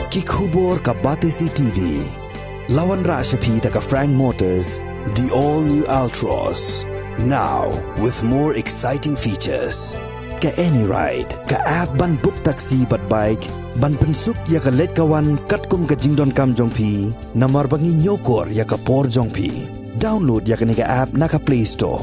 Kikhubor ka Batesi TV. Lawan Rashapi ka Frank Motors, the all-new Altros. Now, with more exciting features. Ka any ride, ka app ban book taxi bat bike, ban pensuk ya ka let kawan katkum ka jingdon kam jongpi, namar bangi nyokor ya ka por jongpi. Download ya ka nika app na ka Play Store.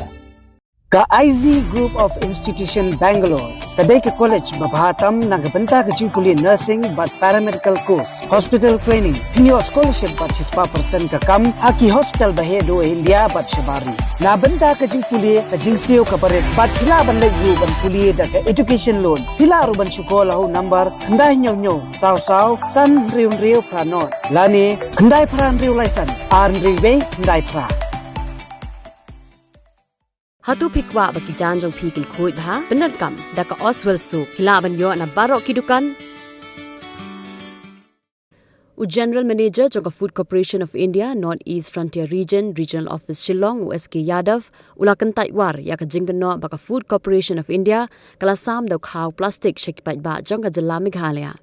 Ka IZ Group of Institution Bangalore, kadai ke college babhatam nagabanta ka jingpuli nursing but paramedical course, hospital training, hinyo scholarship but 6% ka kam, haki hospital bahedo India but shabari. Nabanta ka jingpuli ka jingsiyo ka baret but hila ban lagu ban puli da ka education loan. Hila ruban syukola ho number kandai nyo saw san riu pranot. Lani kandai pran riu license, riu kandai pra. Hatu pikwa baki janjong pikil kuit bha benar kam daka Oswell soup hilaban yo na barok kidukan. General Manager Jonga Food Corporation of India North East Frontier Region Regional Office Shillong USK Yadav ula Kyntait war ya ka jingno baka Food Corporation of India kala sam do Khaw Plastik shek Paidbah jonga jilla Meghalaya.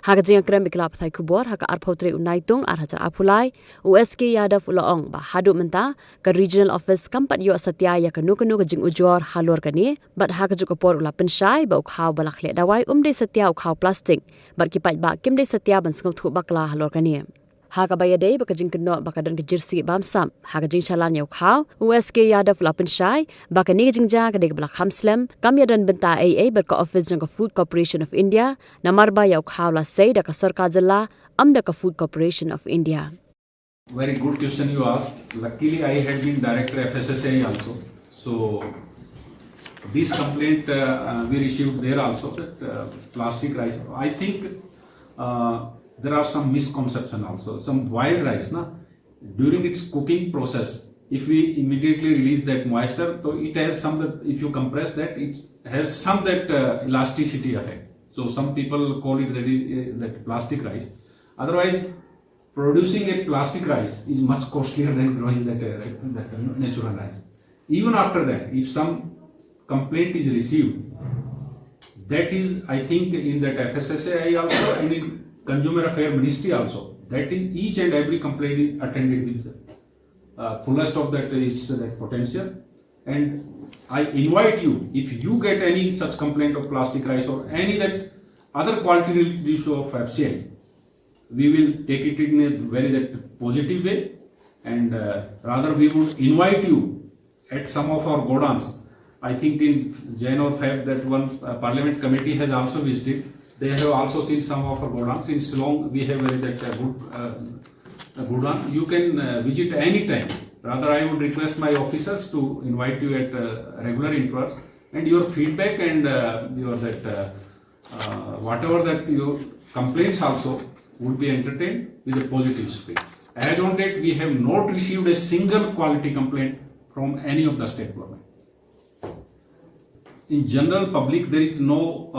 Haka jinga krem iklap thai kubor haka arpotre unaitung arhajar apulai USK Yadav ulaong ba hadu menta ka regional office kampat yo satya ya kanu ka jing ujor halor kani bat haka juga por ula pensyai ba ukhaw balakhle dawai umde satya ukhaw plastik bat kipat ba kimde satya ban sngau thu bakla halor kani haka bayade baka jing keno baka dan ke jersey bamsam haka jing chalan ya ukhaw USK Yadav ula pensyai baka ni jing ja ka de balak hamslem kam ya dan benta AA bat ka office jang Food Corporation of India namarba ya ukhaw la say da ka sarkar jilla amda ka Food Corporation of India. Very good question you asked. Luckily, I had been director FSSAI also. So, this complaint we received there also that plastic rice. I think there are some misconceptions also. Some boiled rice, during its cooking process, if we immediately release that moisture, so it has some. If you compress that, it has some that elasticity effect. So some people call it that plastic rice. Otherwise, producing a plastic rice is much costlier than growing that natural rice. Even after that, if some complaint is received, that is, I think, in that FSSAI also and in Consumer Affairs Ministry also, that is each and every complaint is attended with fullest of that potential. And I invite you, if you get any such complaint of plastic rice or any that other quality issue of FCI, we will take it in a very positive way, and rather we would invite you at some of our godowns. I think in Jan or Feb that one Parliament committee has also visited. They have also seen some of our godowns. In Shillong we have very good godown. You can visit any time. Rather, I would request my officers to invite you at regular intervals, and your feedback and your whatever that your complaints also would be entertained with a positive spirit. As on date, we have not received a single quality complaint from any of the state government. In general public, there is no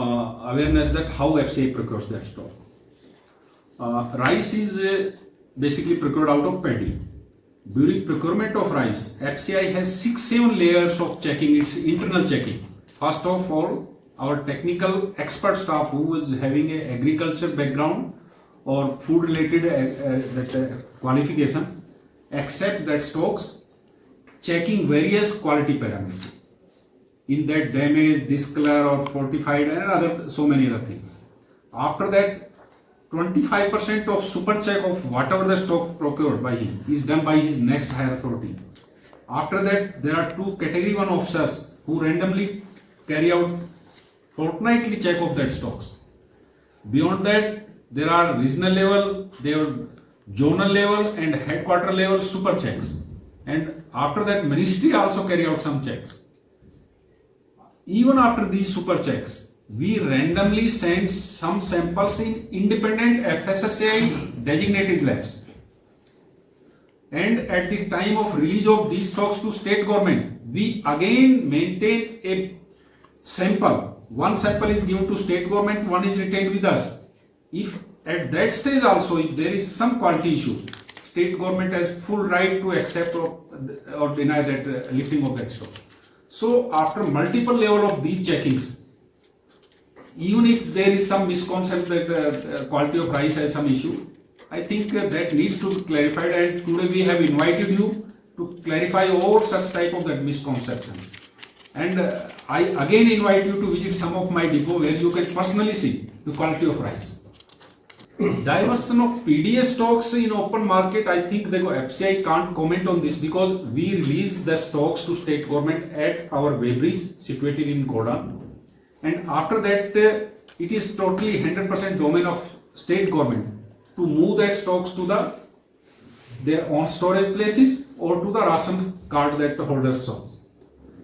awareness that how FCI procures that stock. Rice is basically procured out of paddy. During procurement of rice, FCI has 6-7 layers of checking, its internal checking. First of all, our technical expert staff who is having an agriculture background or food related qualification accept that stocks, checking various quality parameters. In that damaged, discolor or fortified and so many other things. After that, 25% of super check of whatever the stock procured by him is done by his next higher authority. After that, there are 2 category 1 officers who randomly carry out fortnightly check of that stocks. Beyond that, there are regional level, there are zonal level and headquarter level super checks. And after that, ministry also carry out some checks. Even after these super checks, we randomly send some samples in independent FSSAI designated labs. And at the time of release of these stocks to state government, we again maintain a sample. One sample is given to state government, one is retained with us. If at that stage also, if there is some quality issue, state government has full right to accept or deny that lifting of that stock. So after multiple level of these checkings, even if there is some misconception that quality of rice has some issue, I think that needs to be clarified, and today we have invited you to clarify all such type of that misconceptions. And I again invite you to visit some of my depot where you can personally see the quality of rice. Diversion of PDS stocks in open market, I think the FCI can't comment on this because we release the stocks to state government at our weighbridge situated in Godan. And after that, it is totally 100% domain of state government to move that stocks to their own storage places or to the ration card that the holders serves.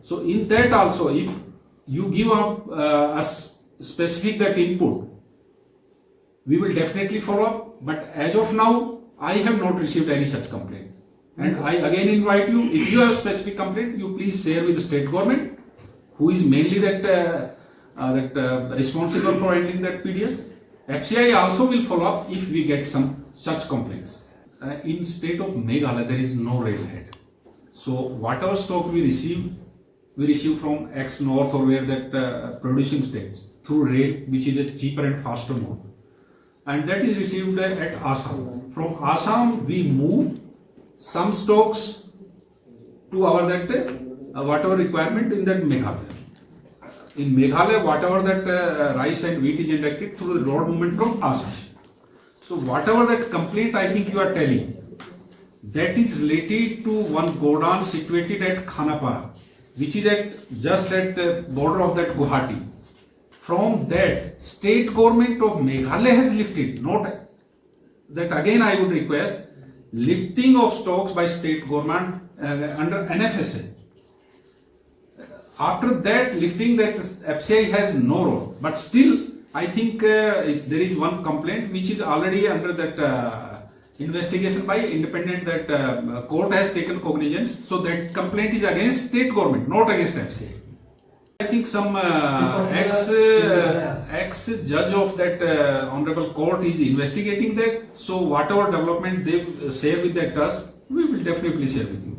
So in that also, if you give up a specific that input, we will definitely follow up. But as of now, I have not received any such complaint. And I again invite you, if you have a specific complaint, you please share with the state government, who is mainly that responsible for handling that PDS. FCI also will follow up if we get some such complaints. In state of Meghalaya, there is no railhead. So whatever stock we receive from X North or where that producing states through rail, which is a cheaper and faster mode. And that is received at Assam. From Assam, we move some stocks to our whatever requirement in that Meghalaya. In Meghalaya, whatever that rice and wheat is injected through the road movement from Assam. So whatever that complaint I think you are telling, that is related to one Godan situated at Khanapara, which is just at the border of that Guwahati. From that, state government of Meghalaya has lifted, not that again I would request, lifting of stocks by state government under NFSA. After that lifting, that FCI has no role. But still, I think if there is one complaint which is already under that investigation by independent that court has taken cognizance, so that complaint is against state government, not against FCI. I think some ex-judge of that honorable court is investigating that. So whatever development they share with that us, we will definitely share with you.